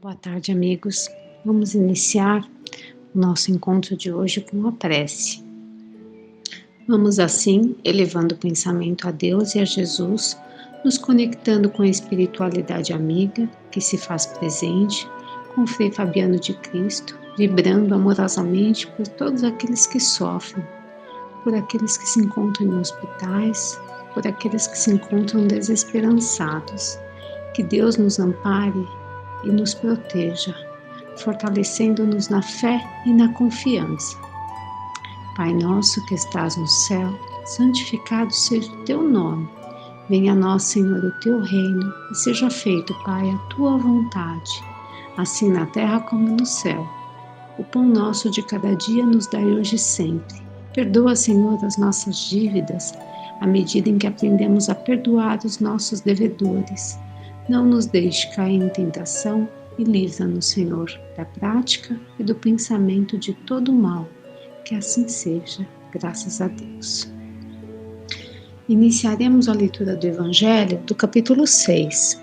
Boa tarde, amigos. Vamos iniciar o nosso encontro de hoje com a prece. Vamos assim, elevando o pensamento a Deus e a Jesus, nos conectando com a espiritualidade amiga que se faz presente, com o Frei Fabiano de Cristo, vibrando amorosamente por todos aqueles que sofrem, por aqueles que se encontram em hospitais, por aqueles que se encontram desesperançados. Que Deus nos ampare e nos proteja, fortalecendo-nos na fé e na confiança. Pai nosso que estás no céu, santificado seja o teu nome. Venha a nós, Senhor, o teu reino, e seja feito, Pai, a tua vontade, assim na terra como no céu. O pão nosso de cada dia nos dai hoje e sempre. Perdoa, Senhor, as nossas dívidas, à medida em que aprendemos a perdoar os nossos devedores. Não nos deixe cair em tentação e livra-nos, Senhor, da prática e do pensamento de todo o mal. Que assim seja, graças a Deus. Iniciaremos a leitura do Evangelho do capítulo 6.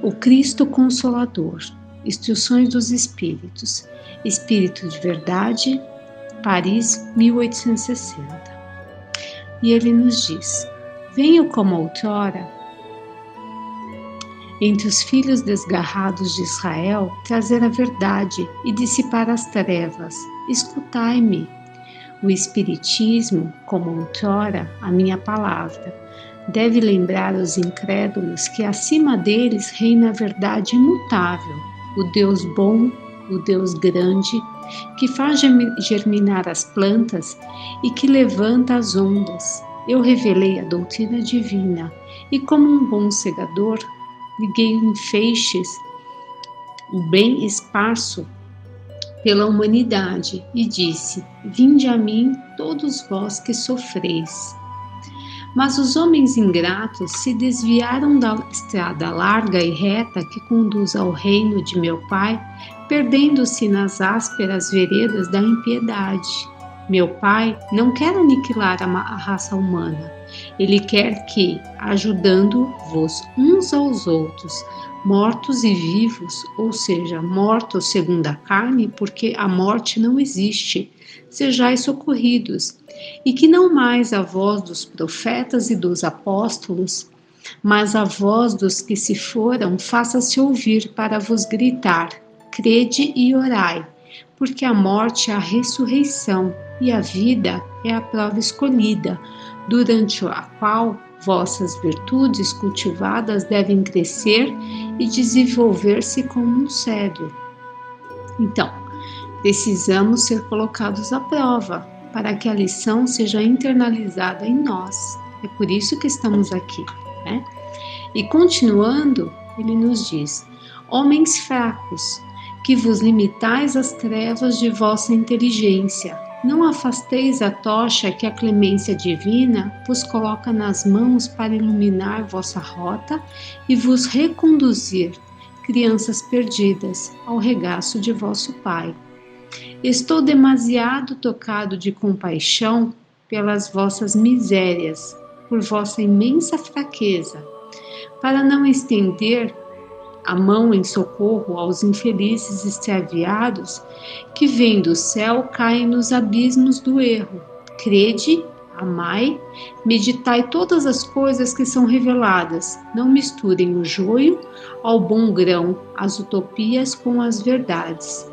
O Cristo Consolador, Instruções dos Espíritos, Espírito de Verdade, Paris, 1860. E ele nos diz: venho como outrora, entre os filhos desgarrados de Israel, trazer a verdade e dissipar as trevas. Escutai-me. O Espiritismo, como outrora, a minha palavra, deve lembrar aos incrédulos que acima deles reina a verdade imutável, o Deus bom, o Deus grande, que faz germinar as plantas e que levanta as ondas. Eu revelei a doutrina divina e, como um bom segador, liguei em feixes o bem esparso pela humanidade e disse: vinde a mim todos vós que sofreis. Mas os homens ingratos se desviaram da estrada larga e reta que conduz ao reino de meu Pai, perdendo-se nas ásperas veredas da impiedade. Meu Pai não quer aniquilar a raça humana. Ele quer que, ajudando-vos uns aos outros, mortos e vivos, ou seja, mortos segundo a carne, porque a morte não existe, sejais socorridos, e que não mais a voz dos profetas e dos apóstolos, mas a voz dos que se foram faça-se ouvir para vos gritar: crede e orai, porque a morte é a ressurreição e a vida é a prova escolhida, durante a qual vossas virtudes cultivadas devem crescer e desenvolver-se como um cedro. Então, precisamos ser colocados à prova, para que a lição seja internalizada em nós. É por isso que estamos aqui, né? E continuando, ele nos diz: homens fracos, que vos limitais às trevas de vossa inteligência, não afasteis a tocha que a clemência divina vos coloca nas mãos para iluminar vossa rota e vos reconduzir, crianças perdidas, ao regaço de vosso Pai. Estou demasiado tocado de compaixão pelas vossas misérias, por vossa imensa fraqueza, para não estender a mão em socorro aos infelizes extraviados que, vêm do céu, caem nos abismos do erro. Crede, amai, meditai todas as coisas que são reveladas. Não misturem o joio ao bom grão, as utopias com as verdades.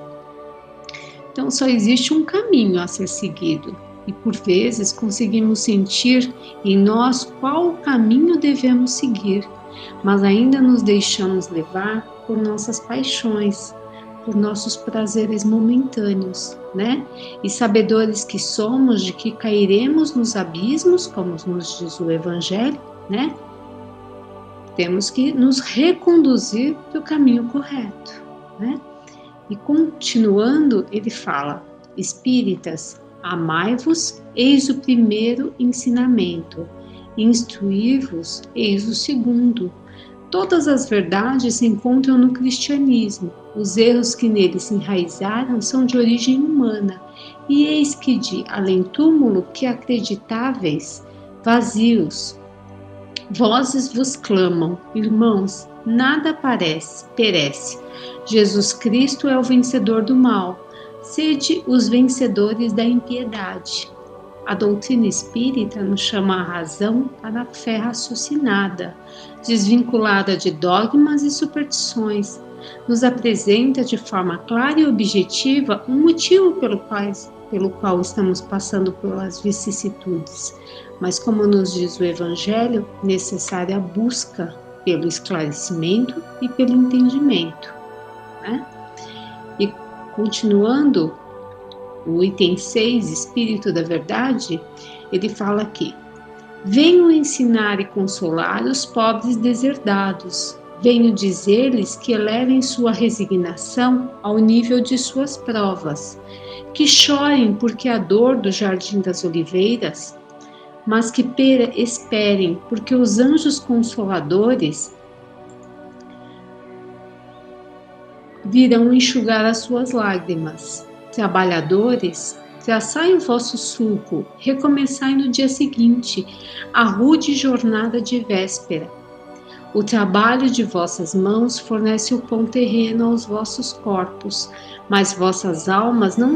Então, só existe um caminho a ser seguido, e por vezes conseguimos sentir em nós qual o caminho devemos seguir, mas ainda nos deixamos levar por nossas paixões, por nossos prazeres momentâneos, né? E sabedores que somos de que cairemos nos abismos, como nos diz o Evangelho, né? Temos que nos reconduzir para o caminho correto, né? E continuando, ele fala: espíritas, amai-vos, eis o primeiro ensinamento. Instruí-vos, eis o segundo. Todas as verdades se encontram no cristianismo. Os erros que nele se enraizaram são de origem humana. E eis que de além-túmulo que acreditáveis, vazios, vozes vos clamam: irmãos, nada perece. Jesus Cristo é o vencedor do mal. Sede os vencedores da impiedade. A doutrina espírita nos chama à razão para a fé raciocinada, desvinculada de dogmas e superstições. Nos apresenta de forma clara e objetiva um motivo pelo qual estamos passando pelas vicissitudes. Mas, como nos diz o Evangelho, necessária a busca pelo esclarecimento e pelo entendimento. Né? E continuando, o item 6, Espírito da Verdade, ele fala aqui: venho ensinar e consolar os pobres deserdados. Venho dizer-lhes que elevem sua resignação ao nível de suas provas, que chorem porque a dor do jardim das oliveiras, mas que esperem porque os anjos consoladores virão enxugar as suas lágrimas. Trabalhadores, traçai o vosso sulco, recomeçai no dia seguinte a rude jornada de véspera. O trabalho de vossas mãos fornece o pão terreno aos vossos corpos, mas vossas almas não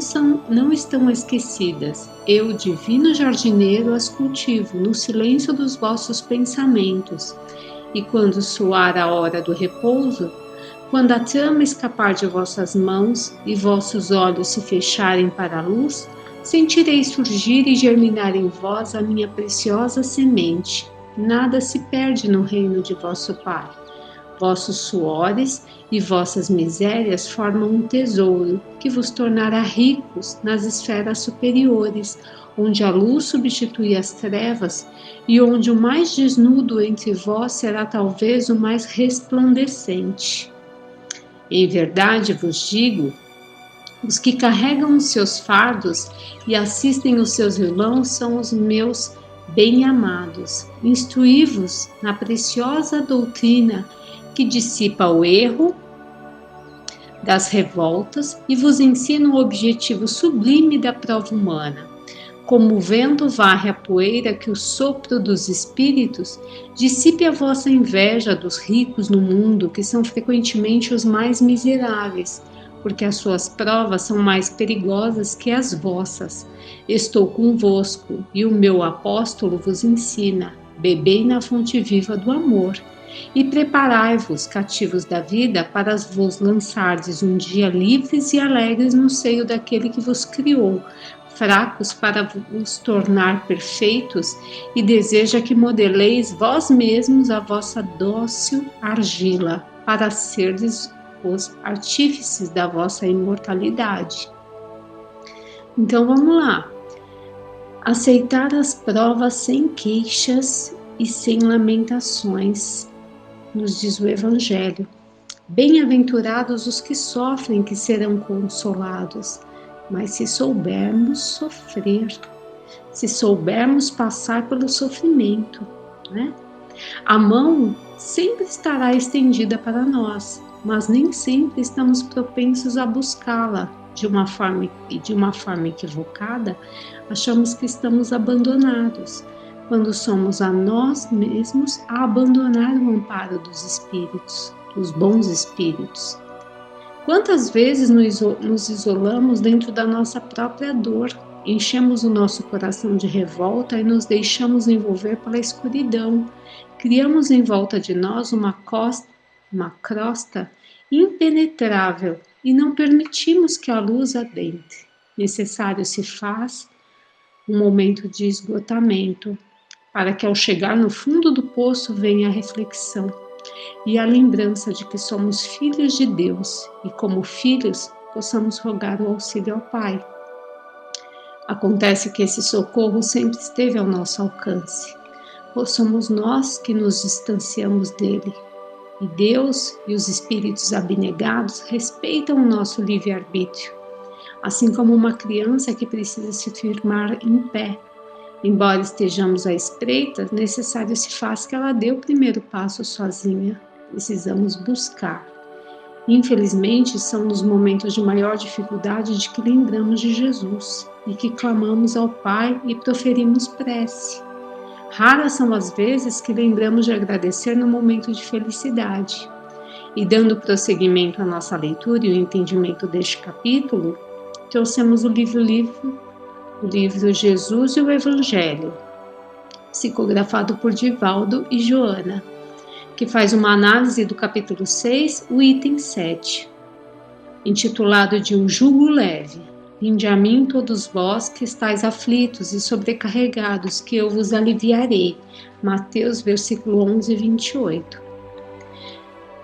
estão esquecidas. Eu, divino jardineiro, as cultivo no silêncio dos vossos pensamentos. E quando soar a hora do repouso, quando a trama escapar de vossas mãos e vossos olhos se fecharem para a luz, sentirei surgir e germinar em vós a minha preciosa semente. Nada se perde no reino de vosso Pai. Vossos suores e vossas misérias formam um tesouro que vos tornará ricos nas esferas superiores, onde a luz substitui as trevas e onde o mais desnudo entre vós será talvez o mais resplandecente. Em verdade vos digo, os que carregam os seus fardos e assistem os seus irmãos são os meus bem-amados. Instruí-vos na preciosa doutrina que dissipa o erro das revoltas e vos ensina o objetivo sublime da prova humana. Como o vento varre a poeira que o sopro dos espíritos, dissipe a vossa inveja dos ricos no mundo, que são frequentemente os mais miseráveis, porque as suas provas são mais perigosas que as vossas. Estou convosco, e o meu apóstolo vos ensina: bebei na fonte viva do amor, e preparai-vos, cativos da vida, para vos lançardes um dia livres e alegres no seio daquele que vos criou, fracos para vos tornar perfeitos, e deseja que modeleis vós mesmos a vossa dócil argila, para serdes os artífices da vossa imortalidade. Então vamos lá. Aceitar as provas sem queixas e sem lamentações, nos diz o Evangelho. Bem-aventurados os que sofrem, que serão consolados. Mas se soubermos sofrer, se soubermos passar pelo sofrimento, né? A mão sempre estará estendida para nós, mas nem sempre estamos propensos a buscá-la. De uma forma equivocada, achamos que estamos abandonados, quando somos a nós mesmos a abandonar o amparo dos espíritos, dos bons espíritos. Quantas vezes nos isolamos dentro da nossa própria dor, enchemos o nosso coração de revolta e nos deixamos envolver pela escuridão. Criamos em volta de nós uma crosta impenetrável e não permitimos que a luz adentre. Necessário se faz um momento de esgotamento, para que ao chegar no fundo do poço venha a reflexão e a lembrança de que somos filhos de Deus e, como filhos, possamos rogar o auxílio ao Pai. Acontece que esse socorro sempre esteve ao nosso alcance, ou somos nós que nos distanciamos dele. E Deus e os espíritos abnegados respeitam o nosso livre-arbítrio, assim como uma criança que precisa se firmar em pé. Embora estejamos à espreita, necessário se faz que ela dê o primeiro passo sozinha. Precisamos buscar. Infelizmente, são nos momentos de maior dificuldade de que lembramos de Jesus e que clamamos ao Pai e proferimos prece. Raras são as vezes que lembramos de agradecer no momento de felicidade. E dando prosseguimento à nossa leitura e o entendimento deste capítulo, trouxemos o livro Jesus e o Evangelho, psicografado por Divaldo e Joana, que faz uma análise do capítulo 6, o item 7, intitulado de Um Jugo Leve. Vinde a mim todos vós que estáis aflitos e sobrecarregados, que eu vos aliviarei. Mateus, versículo 11, 28.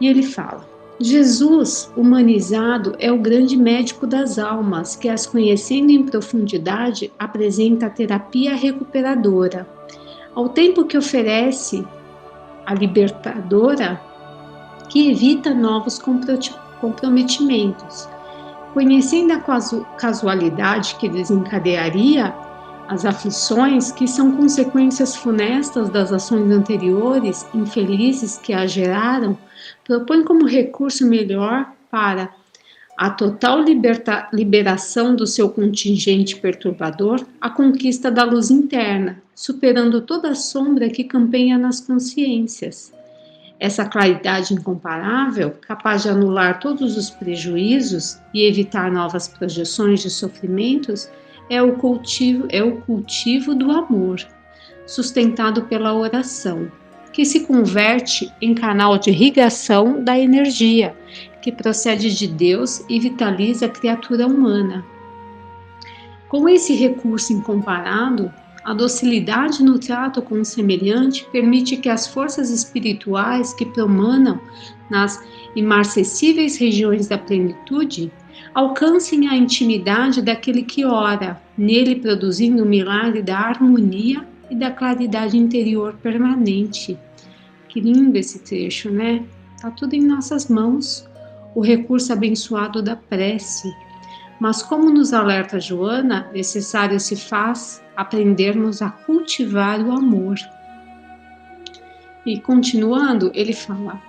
E ele fala: Jesus, humanizado, é o grande médico das almas, que, as conhecendo em profundidade, apresenta a terapia recuperadora, ao tempo que oferece a libertadora, que evita novos comprometimentos. Conhecendo a casualidade que desencadearia as aflições, que são consequências funestas das ações anteriores, infelizes que a geraram, propõe como recurso melhor para a total liberação do seu contingente perturbador a conquista da luz interna, superando toda a sombra que campeia nas consciências. Essa claridade incomparável, capaz de anular todos os prejuízos e evitar novas projeções de sofrimentos, é o cultivo do amor, sustentado pela oração, que se converte em canal de irrigação da energia, que procede de Deus e vitaliza a criatura humana. Com esse recurso incomparado, a docilidade no trato com o semelhante permite que as forças espirituais que promanam nas imarcessíveis regiões da plenitude alcancem a intimidade daquele que ora, nele produzindo o milagre da harmonia e da claridade interior permanente. Que lindo esse trecho, né? Tá tudo em nossas mãos, o recurso abençoado da prece. Mas como nos alerta Joana, necessário se faz aprendermos a cultivar o amor. E continuando, ele fala: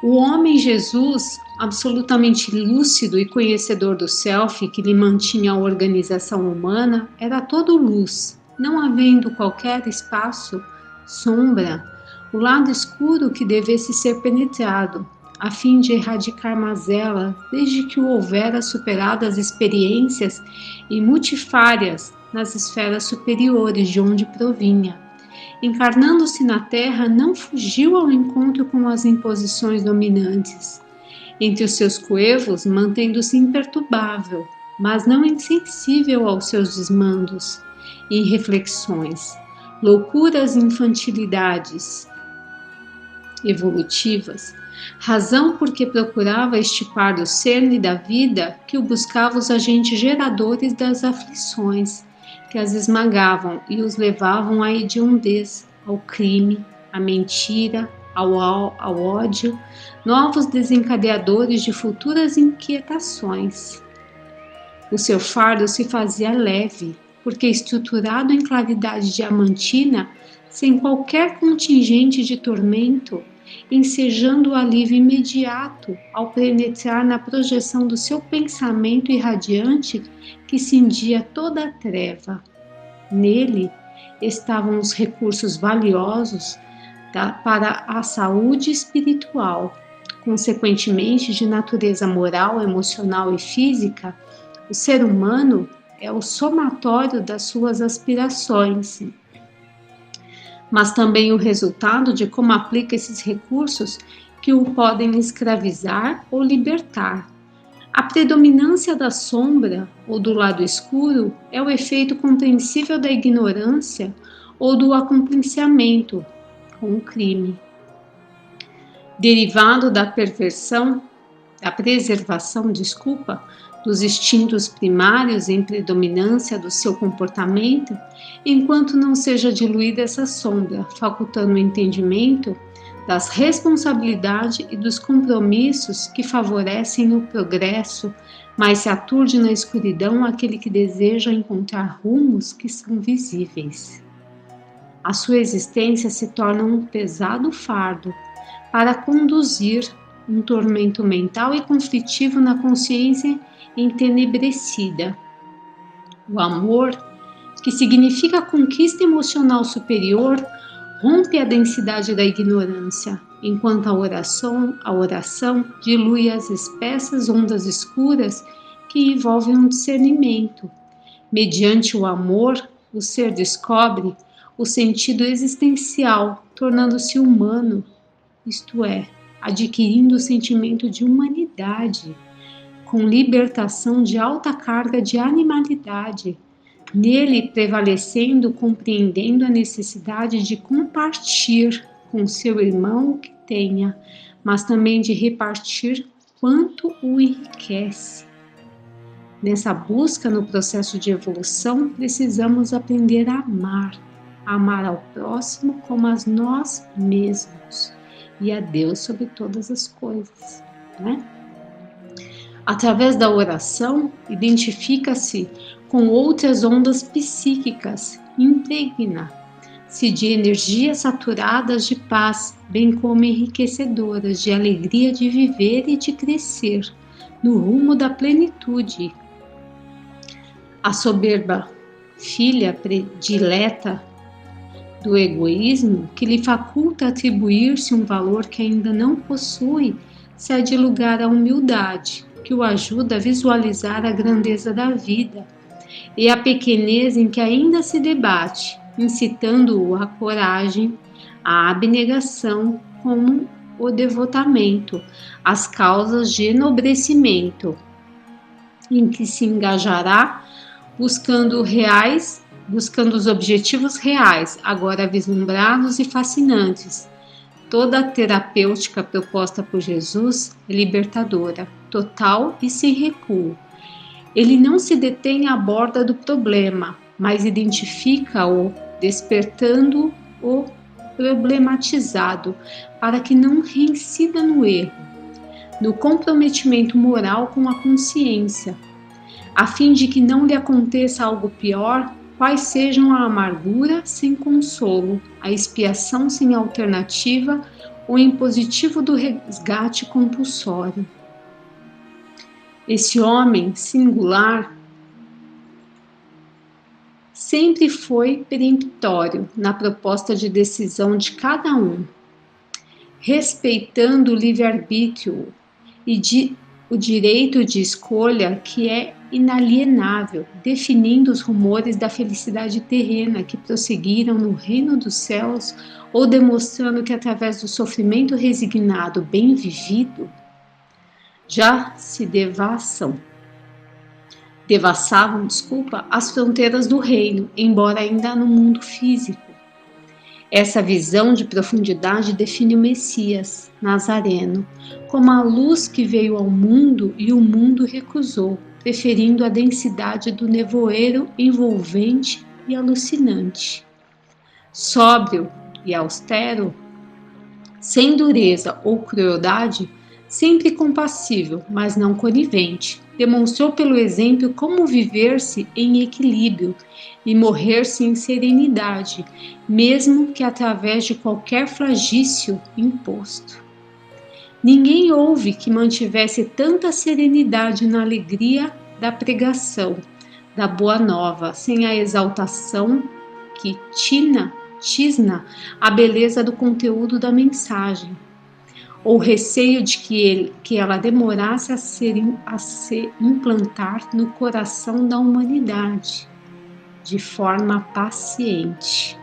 o homem Jesus, absolutamente lúcido e conhecedor do self que lhe mantinha a organização humana, era todo luz, não havendo qualquer espaço, sombra, o lado escuro que devesse ser penetrado, a fim de erradicar mazelas, desde que o houvera superado as experiências e multifárias nas esferas superiores de onde provinha. Encarnando-se na Terra, não fugiu ao encontro com as imposições dominantes. Entre os seus coevos, mantendo-se imperturbável, mas não insensível aos seus desmandos e reflexões, loucuras e infantilidades evolutivas, razão porque procurava estipar do cerne da vida que o buscava os agentes geradores das aflições, que as esmagavam e os levavam à hediondez, ao crime, à mentira, ao ódio, novos desencadeadores de futuras inquietações. O seu fardo se fazia leve, porque estruturado em claridade diamantina, sem qualquer contingente de tormento, ensejando o alívio imediato ao penetrar na projeção do seu pensamento irradiante que cindia toda a treva. Nele estavam os recursos valiosos para a saúde espiritual. Consequentemente, de natureza moral, emocional e física, o ser humano é o somatório das suas aspirações, mas também o resultado de como aplica esses recursos que o podem escravizar ou libertar. A predominância da sombra ou do lado escuro é o efeito compreensível da ignorância ou do acompliciamento com o crime. Derivado da preservação, dos instintos primários em predominância do seu comportamento, enquanto não seja diluída essa sombra, facultando o entendimento das responsabilidades e dos compromissos que favorecem o progresso, mas se aturde na escuridão aquele que deseja encontrar rumos que são visíveis. A sua existência se torna um pesado fardo para conduzir um tormento mental e conflitivo na consciência entenebrecida. O amor, que significa conquista emocional superior, rompe a densidade da ignorância, enquanto a oração dilui as espessas ondas escuras que envolvem um discernimento. Mediante o amor, o ser descobre o sentido existencial, tornando-se humano, isto é, adquirindo o sentimento de humanidade, com libertação de alta carga de animalidade, nele prevalecendo, compreendendo a necessidade de compartilhar com seu irmão o que tenha, mas também de repartir quanto o enriquece. Nessa busca no processo de evolução, precisamos aprender a amar ao próximo como a nós mesmos e a Deus sobre todas as coisas, né? Através da oração, identifica-se com outras ondas psíquicas, impregna-se de energias saturadas de paz, bem como enriquecedoras de alegria de viver e de crescer no rumo da plenitude. A soberba filha predileta do egoísmo, que lhe faculta atribuir-se um valor que ainda não possui, cede lugar à humildade, que o ajuda a visualizar a grandeza da vida e a pequenez em que ainda se debate, incitando-o à coragem, à abnegação, como o devotamento, às causas de enobrecimento, em que se engajará buscando os objetivos reais, agora vislumbrados e fascinantes. Toda a terapêutica proposta por Jesus é libertadora, total e sem recuo. Ele não se detém à borda do problema, mas identifica-o, despertando-o problematizado, para que não reincida no erro, no comprometimento moral com a consciência, a fim de que não lhe aconteça algo pior, quais sejam a amargura sem consolo, a expiação sem alternativa, o impositivo do resgate compulsório. Esse homem singular sempre foi peremptório na proposta de decisão de cada um, respeitando o livre-arbítrio e o direito de escolha que é inalienável, definindo os rumores da felicidade terrena que prosseguiram no reino dos céus, ou demonstrando que através do sofrimento resignado bem vivido, já se devassavam, as fronteiras do reino, embora ainda no mundo físico. Essa visão de profundidade define o Messias, Nazareno, como a luz que veio ao mundo e o mundo recusou, preferindo a densidade do nevoeiro envolvente e alucinante. Sóbrio e austero, sem dureza ou crueldade, sempre compassível, mas não conivente, demonstrou pelo exemplo como viver-se em equilíbrio e morrer-se em serenidade, mesmo que através de qualquer flagício imposto. Ninguém houve que mantivesse tanta serenidade na alegria da pregação, da boa nova, sem a exaltação que tisna a beleza do conteúdo da mensagem, ou receio de que ela demorasse a se implantar no coração da humanidade, de forma paciente,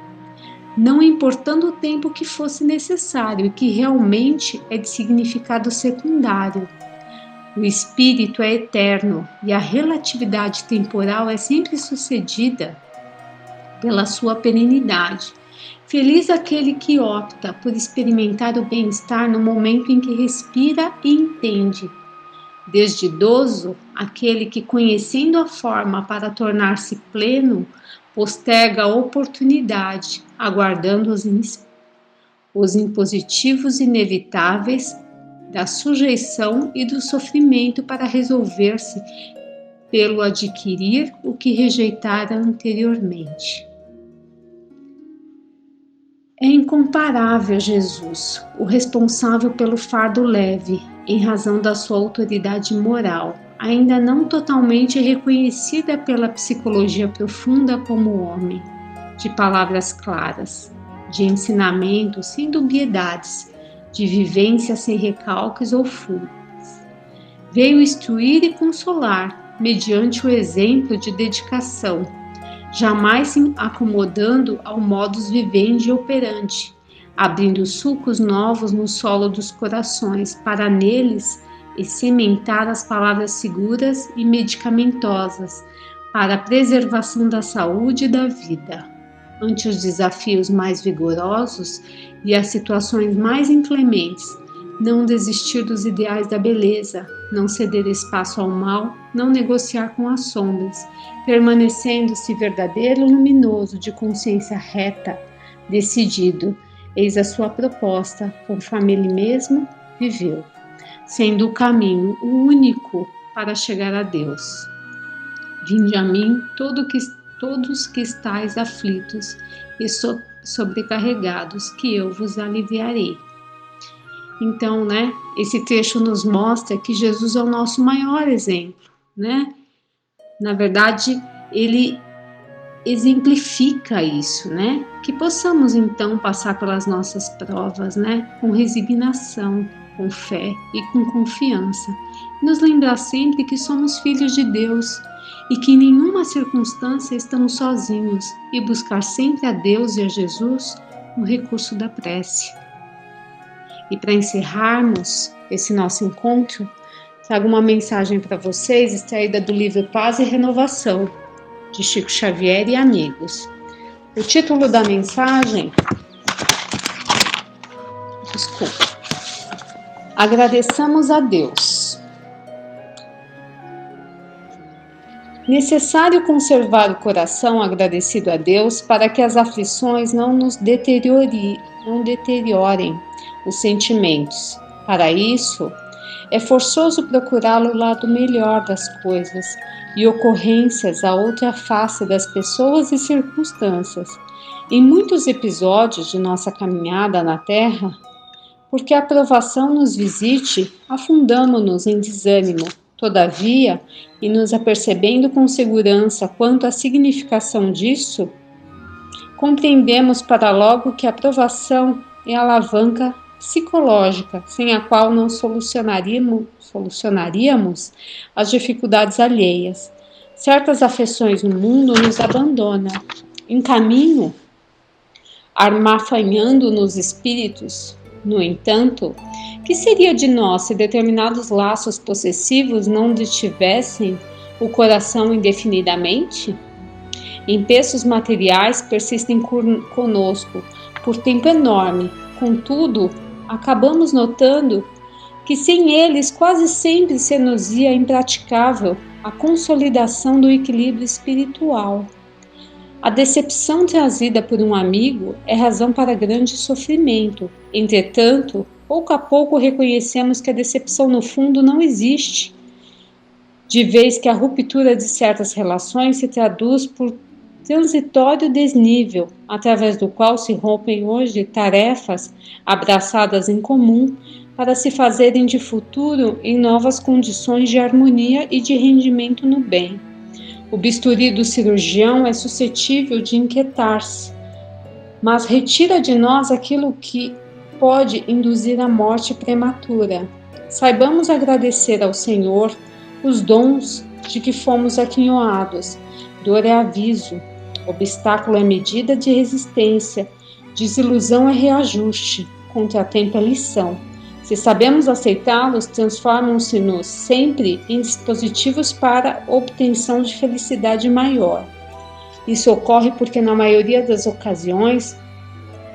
não importando o tempo que fosse necessário e que realmente é de significado secundário. O espírito é eterno e a relatividade temporal é sempre sucedida pela sua perenidade. Feliz aquele que opta por experimentar o bem-estar no momento em que respira e entende. Desdidoso aquele que, conhecendo a forma para tornar-se pleno, posterga a oportunidade, aguardando os impositivos inevitáveis da sujeição e do sofrimento para resolver-se pelo adquirir o que rejeitara anteriormente. É incomparável Jesus, o responsável pelo fardo leve, em razão da sua autoridade moral, ainda não totalmente reconhecida pela psicologia profunda como homem, de palavras claras, de ensinamento sem dubiedades, de vivência sem recalques ou fugas. Veio instruir e consolar, mediante o exemplo de dedicação, jamais se acomodando ao modus vivendi operandi, abrindo sulcos novos no solo dos corações, para neles sementar as palavras seguras e medicamentosas para a preservação da saúde e da vida. Ante os desafios mais vigorosos e as situações mais inclementes, não desistir dos ideais da beleza, não ceder espaço ao mal, não negociar com as sombras, permanecendo-se verdadeiro luminoso de consciência reta, decidido, eis a sua proposta, conforme ele mesmo viveu, sendo o caminho o único para chegar a Deus. Vinde a mim, todos que estáis aflitos e sobrecarregados, que eu vos aliviarei. Então, esse trecho nos mostra que Jesus é o nosso maior exemplo, Na verdade, ele exemplifica isso, Que possamos, então, passar pelas nossas provas, Com resignação, com fé e com confiança. Nos lembrar sempre que somos filhos de Deus e que em nenhuma circunstância estamos sozinhos e buscar sempre a Deus e a Jesus no recurso da prece. E para encerrarmos esse nosso encontro, trago uma mensagem para vocês extraída do livro Paz e Renovação, de Chico Xavier e amigos. O título da mensagem, Agradeçamos a Deus. Necessário conservar o coração agradecido a Deus para que as aflições não nos deteriorem os sentimentos. Para isso, é forçoso procurar o lado melhor das coisas e ocorrências à outra face das pessoas e circunstâncias. Em muitos episódios de nossa caminhada na Terra, porque a provação nos visite, afundamo-nos em desânimo. Todavia, e nos apercebendo com segurança quanto à significação disso, compreendemos para logo que a provação é a alavanca psicológica, sem a qual não solucionaríamos as dificuldades alheias. Certas aflições no mundo nos abandonam. Em caminho, armafanhando nos espíritos. No entanto, que seria de nós se determinados laços possessivos não detivessem o coração indefinidamente? Empeços materiais persistem conosco por tempo enorme, contudo, acabamos notando que sem eles quase sempre se nos ia impraticável a consolidação do equilíbrio espiritual. A decepção trazida por um amigo é razão para grande sofrimento. Entretanto, pouco a pouco reconhecemos que a decepção no fundo não existe, de vez que a ruptura de certas relações se traduz por transitório desnível, através do qual se rompem hoje tarefas abraçadas em comum para se fazerem de futuro em novas condições de harmonia e de rendimento no bem. O bisturi do cirurgião é suscetível de inquietar-se, mas retira de nós aquilo que pode induzir à morte prematura. Saibamos agradecer ao Senhor os dons de que fomos aquinhoados. Dor é aviso, obstáculo é medida de resistência, desilusão é reajuste, contratempo é lição. Se sabemos aceitá-los, transformam-se-nos sempre em dispositivos para obtenção de felicidade maior. Isso ocorre porque, na maioria das ocasiões,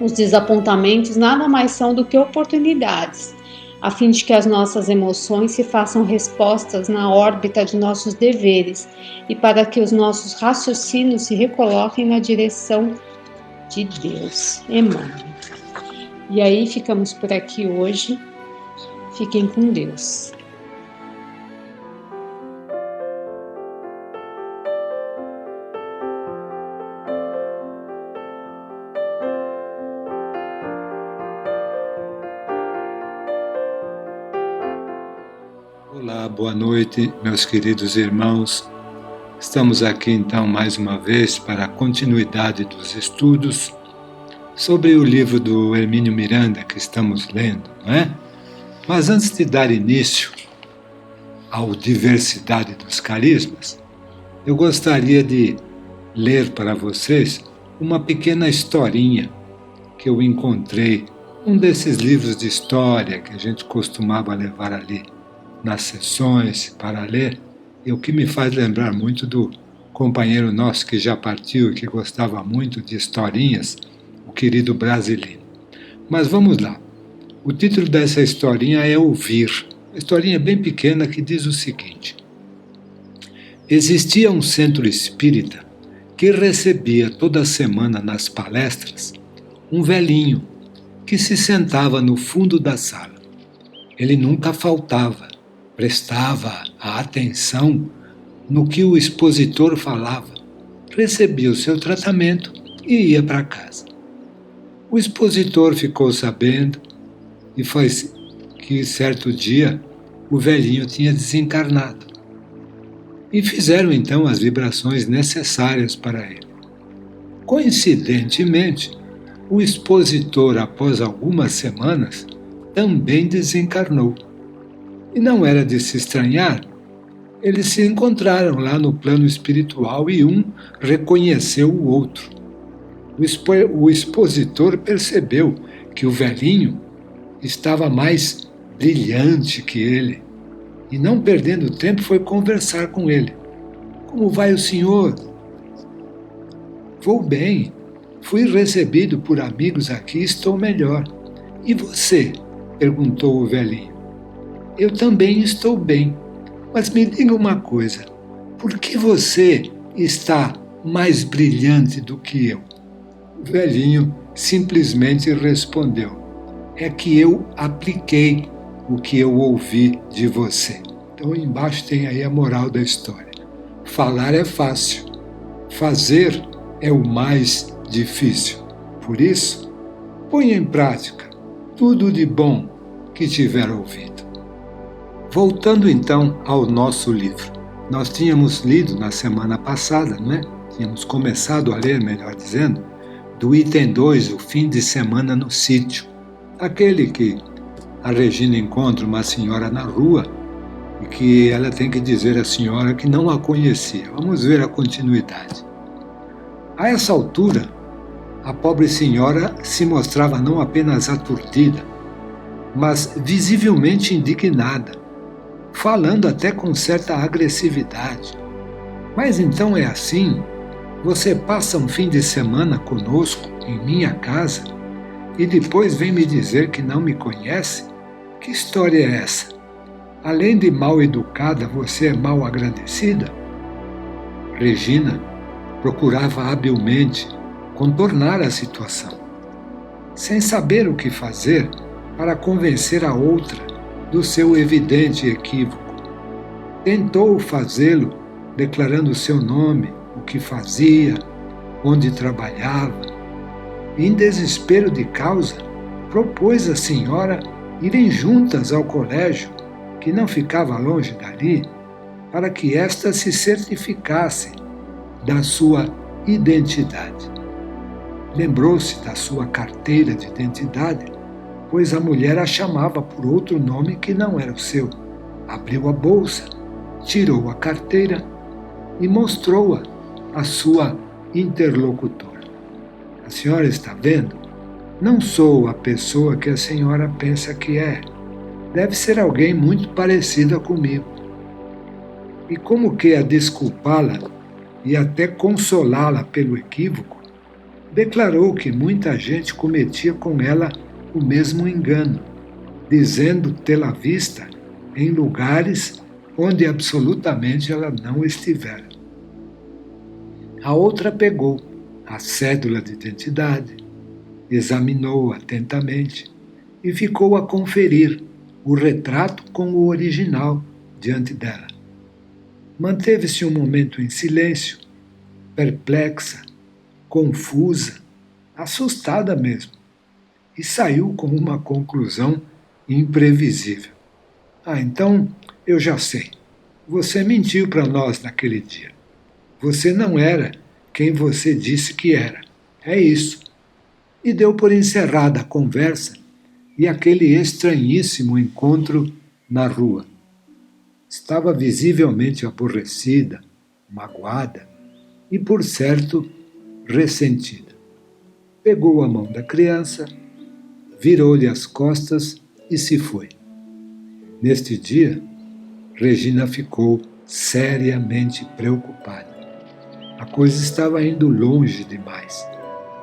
os desapontamentos nada mais são do que oportunidades, a fim de que as nossas emoções se façam respostas na órbita de nossos deveres e para que os nossos raciocínios se recoloquem na direção de Deus. Emmanuel. E aí ficamos por aqui hoje. Fiquem com Deus. Olá, boa noite, meus queridos irmãos. Estamos aqui então mais uma vez para a continuidade dos estudos sobre o livro do Hermínio Miranda que estamos lendo, não é? Mas antes de dar início ao Diversidade dos Carismas, eu gostaria de ler para vocês uma pequena historinha que eu encontrei num desses livros de história que a gente costumava levar ali nas sessões para ler, e o que me faz lembrar muito do companheiro nosso que já partiu e que gostava muito de historinhas, o querido Brasilino. Mas vamos lá. O título dessa historinha é Ouvir. Uma historinha bem pequena que diz o seguinte: existia um centro espírita que recebia toda semana nas palestras um velhinho que se sentava no fundo da sala. Ele nunca faltava, prestava a atenção no que o expositor falava, recebia o seu tratamento e ia para casa. O expositor ficou sabendo e foi que certo dia o velhinho tinha desencarnado. E fizeram então as vibrações necessárias para ele. Coincidentemente, o expositor, após algumas semanas, também desencarnou. E não era de se estranhar, eles se encontraram lá no plano espiritual e um reconheceu o outro. O expositor percebeu que o velhinho estava mais brilhante que ele e, não perdendo tempo, foi conversar com ele. Como vai o senhor? Vou bem. Fui recebido por amigos aqui e estou melhor. E você? Perguntou o velhinho. Eu também estou bem. Mas me diga uma coisa. Por que você está mais brilhante do que eu? O velhinho simplesmente respondeu: é que eu apliquei o que eu ouvi de você. Então embaixo tem aí a moral da história. Falar é fácil. Fazer é o mais difícil. Por isso, ponha em prática tudo de bom que tiver ouvido. Voltando então ao nosso livro. Nós tínhamos lido na semana passada, não é? Tínhamos começado a ler, melhor dizendo, do item 2, o fim de semana no sítio. Aquele que a Regina encontra uma senhora na rua e que ela tem que dizer à senhora que não a conhecia. Vamos ver a continuidade. A essa altura, a pobre senhora se mostrava não apenas aturdida, mas visivelmente indignada, falando até com certa agressividade. Mas então é assim? Você passa um fim de semana conosco, em minha casa, e depois vem me dizer que não me conhece? Que história é essa? Além de mal educada, você é mal agradecida? Regina procurava habilmente contornar a situação, sem saber o que fazer para convencer a outra do seu evidente equívoco. Tentou fazê-lo declarando seu nome, o que fazia, onde trabalhava. E, em desespero de causa, propôs à senhora irem juntas ao colégio, que não ficava longe dali, para que esta se certificasse da sua identidade. Lembrou-se da sua carteira de identidade, pois a mulher a chamava por outro nome que não era o seu. Abriu a bolsa, tirou a carteira e mostrou-a à sua interlocutora. A senhora está vendo? Não sou a pessoa que a senhora pensa que é. Deve ser alguém muito parecida comigo. E como que a desculpá-la e até consolá-la pelo equívoco, declarou que muita gente cometia com ela o mesmo engano, dizendo tê-la vista em lugares onde absolutamente ela não estivera. A outra pegou a cédula de identidade, examinou-a atentamente e ficou a conferir o retrato com o original diante dela. Manteve-se um momento em silêncio, perplexa, confusa, assustada mesmo, e saiu com uma conclusão imprevisível. Então eu já sei. Você mentiu para nós naquele dia. Você não era quem você disse que era. É isso. e deu por encerrada a conversa e aquele estranhíssimo encontro na rua. Estava visivelmente aborrecida, magoada e, por certo, ressentida. Pegou a mão da criança, virou-lhe as costas e se foi. Neste dia, Regina ficou seriamente preocupada. A coisa estava indo longe demais.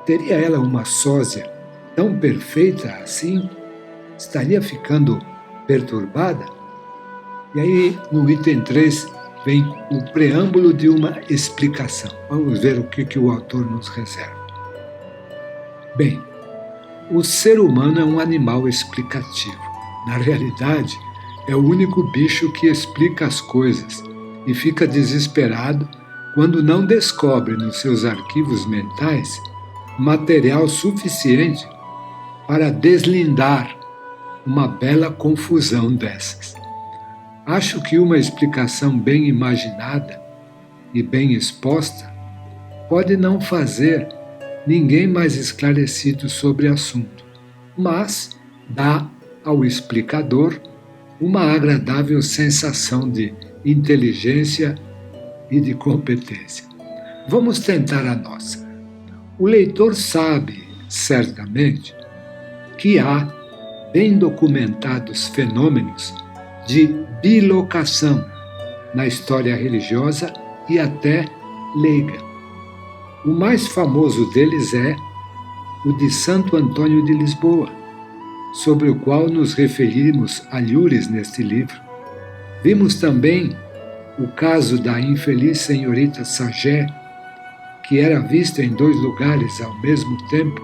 Teria ela uma sósia tão perfeita assim? Estaria ficando perturbada? E aí, no item 3, vem o preâmbulo de uma explicação. Vamos ver o que o autor nos reserva. Bem, o ser humano é um animal explicativo. Na realidade, é o único bicho que explica as coisas e fica desesperado quando não descobre nos seus arquivos mentais material suficiente para deslindar uma bela confusão dessas. Acho que uma explicação bem imaginada e bem exposta pode não fazer ninguém mais esclarecido sobre o assunto, mas dá ao explicador uma agradável sensação de inteligência e de competência. Vamos tentar a nossa. O leitor sabe, certamente, que há bem documentados fenômenos de bilocação na história religiosa e até leiga. O mais famoso deles é o de Santo Antônio de Lisboa, sobre o qual nos referimos alhures neste livro. Vimos também o caso da infeliz senhorita Sagé, que era vista em 2 lugares ao mesmo tempo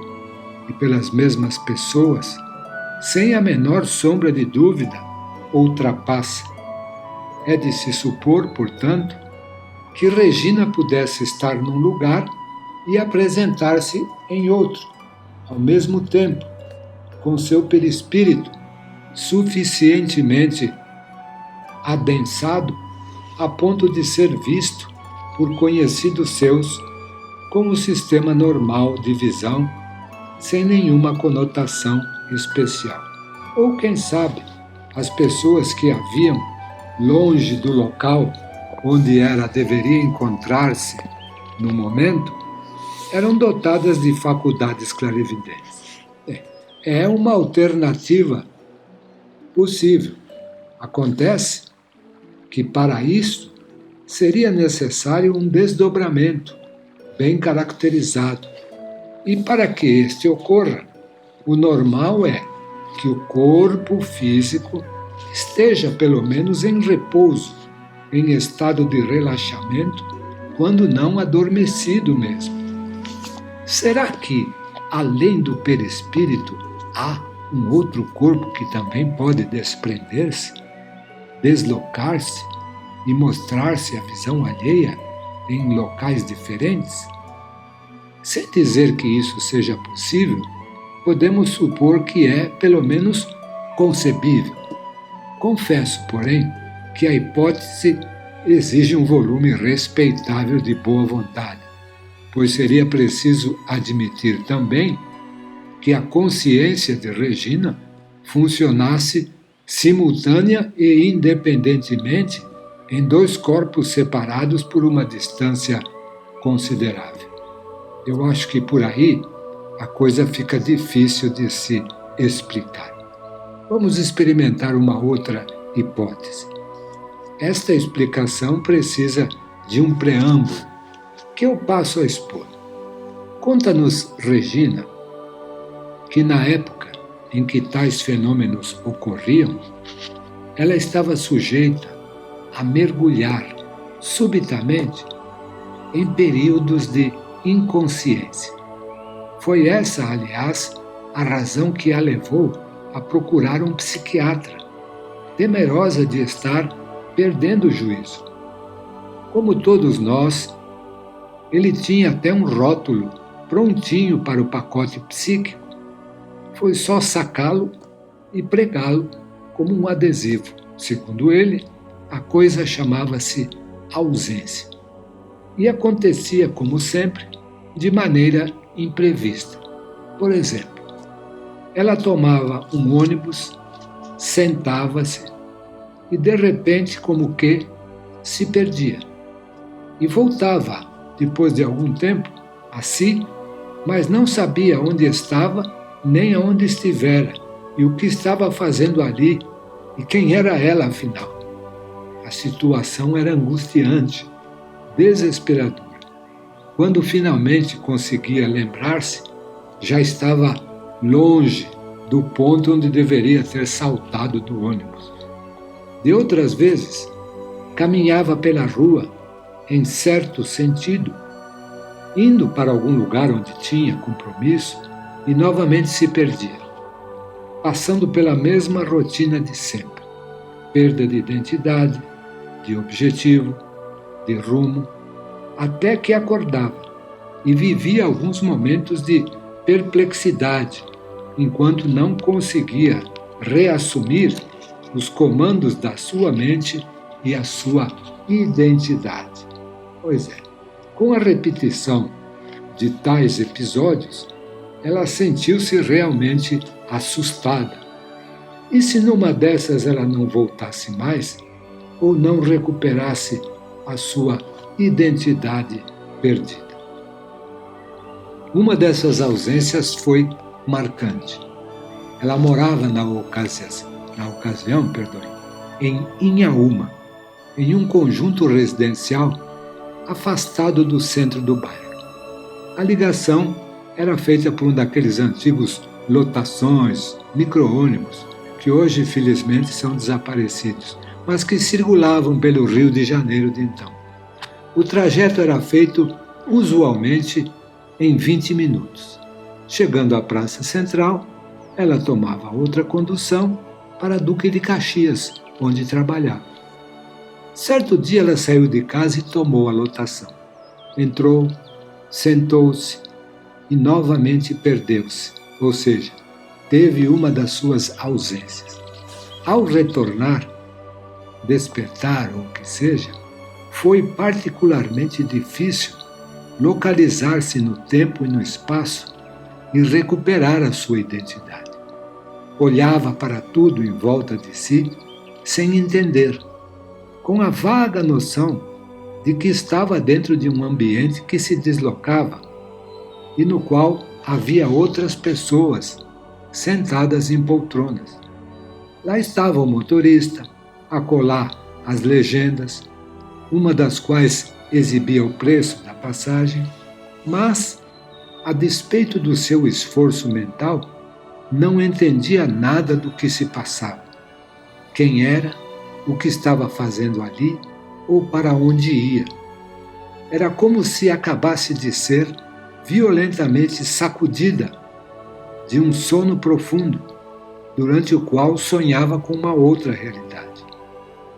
e pelas mesmas pessoas, sem a menor sombra de dúvida ou trapaça. É de se supor, portanto, que Regina pudesse estar num lugar e apresentar-se em outro, ao mesmo tempo, com seu perispírito suficientemente adensado a ponto de ser visto por conhecidos seus como sistema normal de visão, sem nenhuma conotação especial. Ou, quem sabe, as pessoas que haviam longe do local onde ela deveria encontrar-se no momento, eram dotadas de faculdades clarividentes. É uma alternativa possível. Acontece que para isso seria necessário um desdobramento bem caracterizado. E para que este ocorra, o normal é que o corpo físico esteja pelo menos em repouso, em estado de relaxamento, quando não adormecido mesmo. Será que, além do perispírito, há um outro corpo que também pode desprender-se, deslocar-se e mostrar-se à visão alheia em locais diferentes? Sem dizer que isso seja possível, podemos supor que é, pelo menos, concebível. Confesso, porém, que a hipótese exige um volume respeitável de boa vontade, pois seria preciso admitir também que a consciência de Regina funcionasse simultânea e independentemente em 2 corpos separados por uma distância considerável. Eu acho que por aí a coisa fica difícil de se explicar. Vamos experimentar uma outra hipótese. Esta explicação precisa de um preâmbulo que eu passo a expor. Conta-nos Regina que na época em que tais fenômenos ocorriam, ela estava sujeita a mergulhar subitamente em períodos de inconsciência. Foi essa, aliás, a razão que a levou a procurar um psiquiatra, temerosa de estar perdendo o juízo. Como todos nós, ele tinha até um rótulo prontinho para o pacote psíquico. Foi só sacá-lo e pregá-lo como um adesivo. Segundo ele, a coisa chamava-se ausência. E acontecia, como sempre, de maneira imprevista. Por exemplo, ela tomava um ônibus, sentava-se e, de repente, como que se perdia. E voltava, depois de algum tempo, a si, mas não sabia onde estava nem aonde estivera e o que estava fazendo ali e quem era ela, afinal. A situação era angustiante, desesperadora. Quando finalmente conseguia lembrar-se, já estava longe do ponto onde deveria ter saltado do ônibus. De outras vezes, caminhava pela rua em certo sentido, indo para algum lugar onde tinha compromisso e novamente se perdia, passando pela mesma rotina de sempre. Perda de identidade, de objetivo, de rumo, até que acordava e vivia alguns momentos de perplexidade, enquanto não conseguia reassumir os comandos da sua mente e a sua identidade. Pois é, com a repetição de tais episódios, ela sentiu-se realmente assustada. E se numa dessas ela não voltasse mais, ou não recuperasse a sua identidade perdida? Uma dessas ausências foi marcante. Ela morava na ocasião, em Inhaúma, em um conjunto residencial afastado do centro do bairro. A ligação era feita por um daqueles antigos lotações, micro-ônibus, que hoje, felizmente, são desaparecidos, mas que circulavam pelo Rio de Janeiro de então. O trajeto era feito, usualmente, em 20 minutos. Chegando à Praça Central, ela tomava outra condução para Duque de Caxias, onde trabalhava. Certo dia ela saiu de casa e tomou a lotação. Entrou, sentou-se e novamente perdeu-se, ou seja, teve uma das suas ausências. Ao retornar, despertar ou o que seja, foi particularmente difícil localizar-se no tempo e no espaço e recuperar a sua identidade. Olhava para tudo em volta de si sem entender, com a vaga noção de que estava dentro de um ambiente que se deslocava e no qual havia outras pessoas sentadas em poltronas. Lá estava o motorista, acolá as legendas, uma das quais exibia o preço da passagem, mas, a despeito do seu esforço mental, não entendia nada do que se passava. Quem era, o que estava fazendo ali ou para onde ia. Era como se acabasse de ser violentamente sacudida de um sono profundo, durante o qual sonhava com uma outra realidade.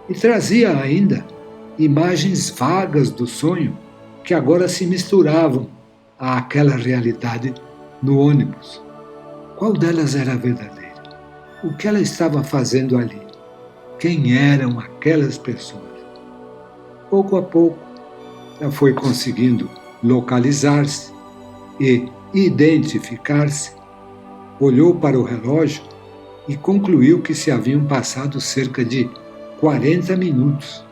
E trazia ainda imagens vagas do sonho que agora se misturavam àquela realidade no ônibus. Qual delas era a verdadeira? O que ela estava fazendo ali? Quem eram aquelas pessoas? Pouco a pouco, ela foi conseguindo localizar-se e identificar-se, olhou para o relógio e concluiu que se haviam passado cerca de 40 minutos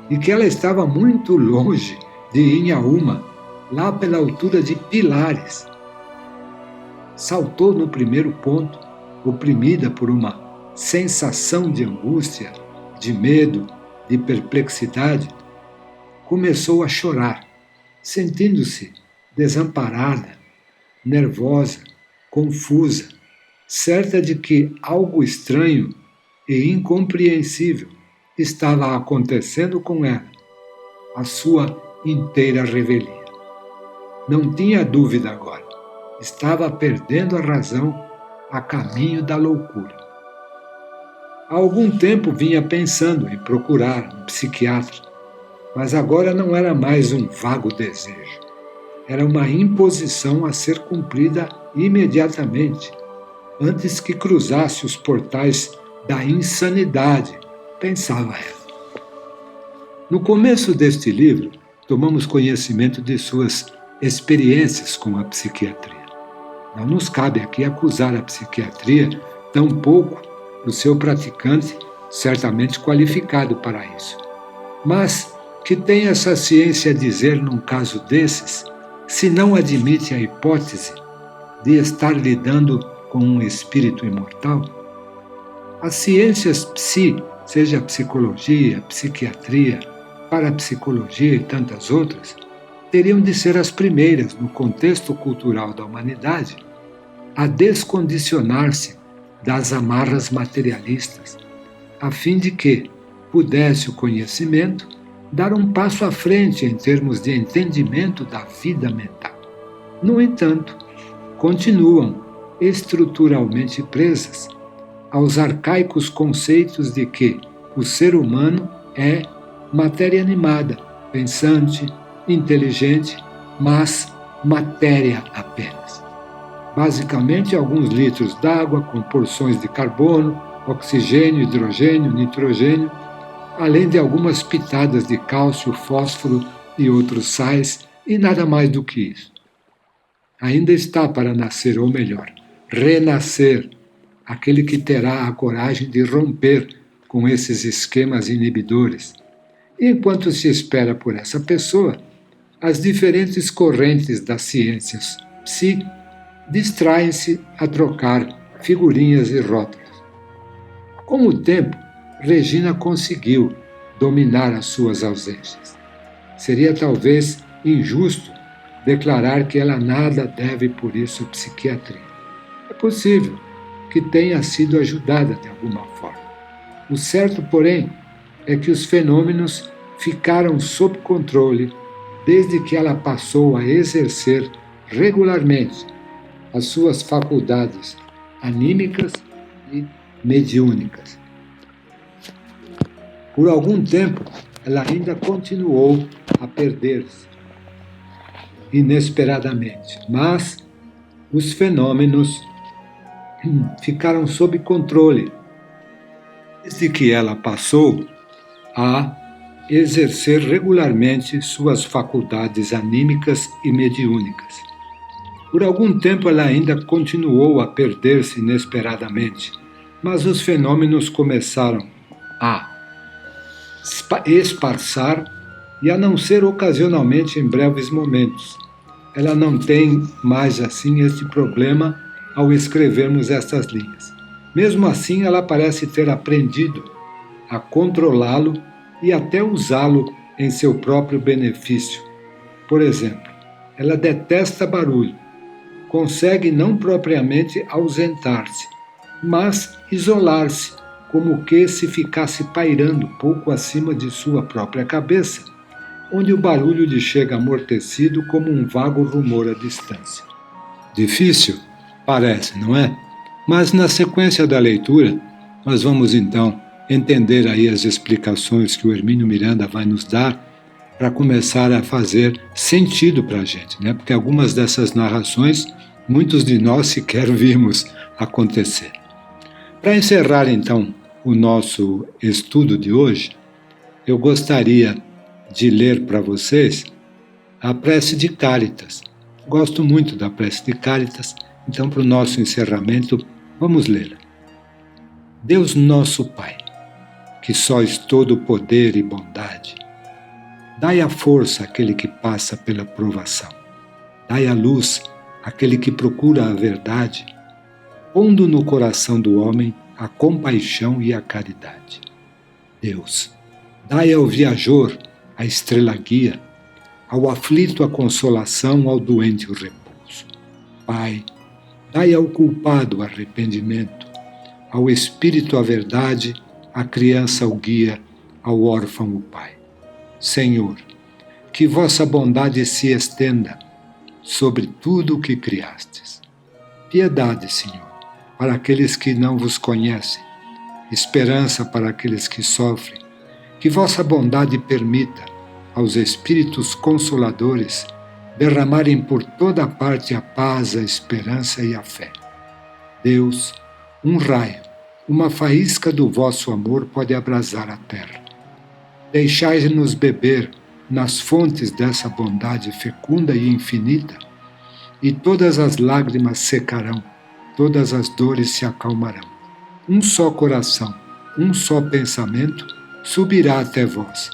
e que ela estava muito longe de Inhaúma, lá pela altura de Pilares. Saltou no primeiro ponto, oprimida por uma sensação de angústia, de medo, de perplexidade. Começou a chorar, sentindo-se desamparada, nervosa, confusa, certa de que algo estranho e incompreensível estava acontecendo com ela, a sua inteira revelia. Não tinha dúvida agora, estava perdendo a razão a caminho da loucura. Há algum tempo vinha pensando em procurar um psiquiatra, mas agora não era mais um vago desejo. Era uma imposição a ser cumprida imediatamente, antes que cruzasse os portais da insanidade, pensava ela. No começo deste livro, tomamos conhecimento de suas experiências com a psiquiatria. Não nos cabe aqui acusar a psiquiatria, tampouco o seu praticante, certamente qualificado para isso. Mas que tem essa ciência a dizer num caso desses, se não admite a hipótese de estar lidando com um espírito imortal? As ciências seja psicologia, psiquiatria, parapsicologia e tantas outras, teriam de ser as primeiras, no contexto cultural da humanidade, a descondicionar-se das amarras materialistas, a fim de que pudesse o conhecimento dar um passo à frente em termos de entendimento da vida mental. No entanto, continuam estruturalmente presas aos arcaicos conceitos de que o ser humano é matéria animada, pensante, inteligente, mas matéria apenas. Basicamente, alguns litros d'água com porções de carbono, oxigênio, hidrogênio, nitrogênio, além de algumas pitadas de cálcio, fósforo e outros sais, e nada mais do que isso. Ainda está para nascer, ou melhor, renascer, aquele que terá a coragem de romper com esses esquemas inibidores. E enquanto se espera por essa pessoa, as diferentes correntes das ciências distraem-se a trocar figurinhas e rótulos. Com o tempo, Regina conseguiu dominar as suas ausências. Seria talvez injusto declarar que ela nada deve por isso à psiquiatria. É possível que tenha sido ajudada de alguma forma. O certo, porém, é que os fenômenos ficaram sob controle desde que ela passou a exercer regularmente as suas faculdades anímicas e mediúnicas. Por algum tempo, ela ainda continuou a perder-se inesperadamente, mas os fenômenos ficaram sob controle desde que ela passou a exercer regularmente suas faculdades anímicas e mediúnicas. Por algum tempo ela ainda continuou a perder-se inesperadamente, mas os fenômenos começaram a esparçar e a não ser ocasionalmente em breves momentos. Ela não tem mais assim este problema ao escrevermos estas linhas. Mesmo assim, ela parece ter aprendido a controlá-lo e até usá-lo em seu próprio benefício. Por exemplo, ela detesta barulho, consegue não propriamente ausentar-se, mas isolar-se, como que se ficasse pairando pouco acima de sua própria cabeça, onde o barulho lhe chega amortecido como um vago rumor à distância. Difícil? Parece, não é? Mas na sequência da leitura, nós vamos então entender aí as explicações que o Hermínio Miranda vai nos dar para começar a fazer sentido para a gente, né? Porque algumas dessas narrações, muitos de nós sequer vimos acontecer. Para encerrar então o nosso estudo de hoje, eu gostaria de ler para vocês a prece de Cáritas. Gosto muito da prece de Cáritas, então para o nosso encerramento, vamos ler. Deus nosso Pai, que sois todo poder e bondade, dai a força àquele que passa pela provação, dai a luz àquele que procura a verdade, pondo no coração do homem a compaixão e a caridade. Deus, dai ao viajor a estrela guia, ao aflito a consolação, ao doente o repouso. Pai, dai ao culpado o arrependimento, ao espírito a verdade, à criança o guia, ao órfão o pai. Senhor, que vossa bondade se estenda sobre tudo o que criastes. Piedade, Senhor, para aqueles que não vos conhecem, esperança para aqueles que sofrem, que vossa bondade permita aos espíritos consoladores derramarem por toda a parte a paz, a esperança e a fé. Deus, um raio, uma faísca do vosso amor pode abrasar a terra. Deixai-nos beber nas fontes dessa bondade fecunda e infinita, e todas as lágrimas secarão, todas as dores se acalmarão. Um só coração, um só pensamento subirá até vós,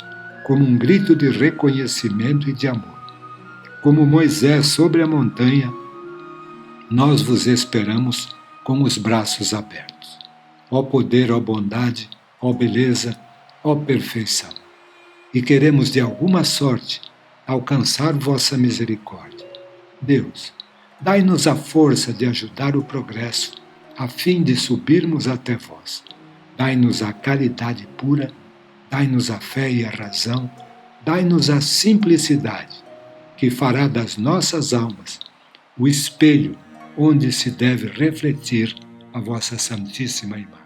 como um grito de reconhecimento e de amor. Como Moisés sobre a montanha, nós vos esperamos com os braços abertos. Ó poder, ó bondade, ó beleza, ó perfeição. E queremos de alguma sorte alcançar vossa misericórdia. Deus, dai-nos a força de ajudar o progresso, a fim de subirmos até vós. Dai-nos a caridade pura, dai-nos a fé e a razão, dai-nos a simplicidade, que fará das nossas almas o espelho onde se deve refletir a vossa Santíssima Imagem.